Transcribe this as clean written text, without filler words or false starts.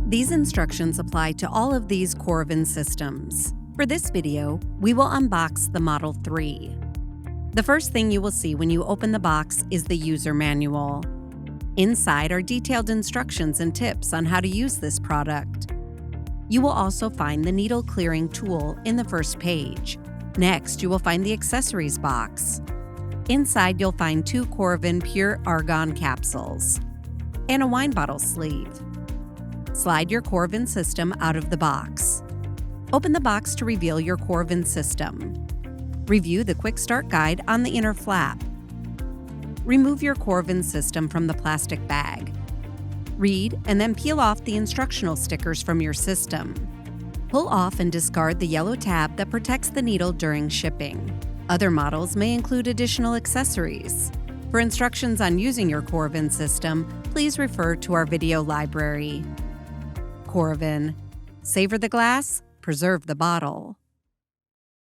These instructions apply to all of these Coravin systems. For this video, we will unbox the Model 3. The first thing you will see when you open the box is the user manual. Inside are detailed instructions and tips on how to use this product. You will also find the needle clearing tool in the first page. Next, you will find the accessories box. Inside, you'll find 2 Coravin Pure Argon capsules and a wine bottle sleeve. Slide your Coravin system out of the box. Open the box to reveal your Coravin system. Review the Quick Start Guide on the inner flap. Remove your Coravin system from the plastic bag. Read and then peel off the instructional stickers from your system. Pull off and discard the yellow tab that protects the needle during shipping. Other models may include additional accessories. For instructions on using your Coravin system, please refer to our video library. Coravin. Savor the glass, preserve the bottle.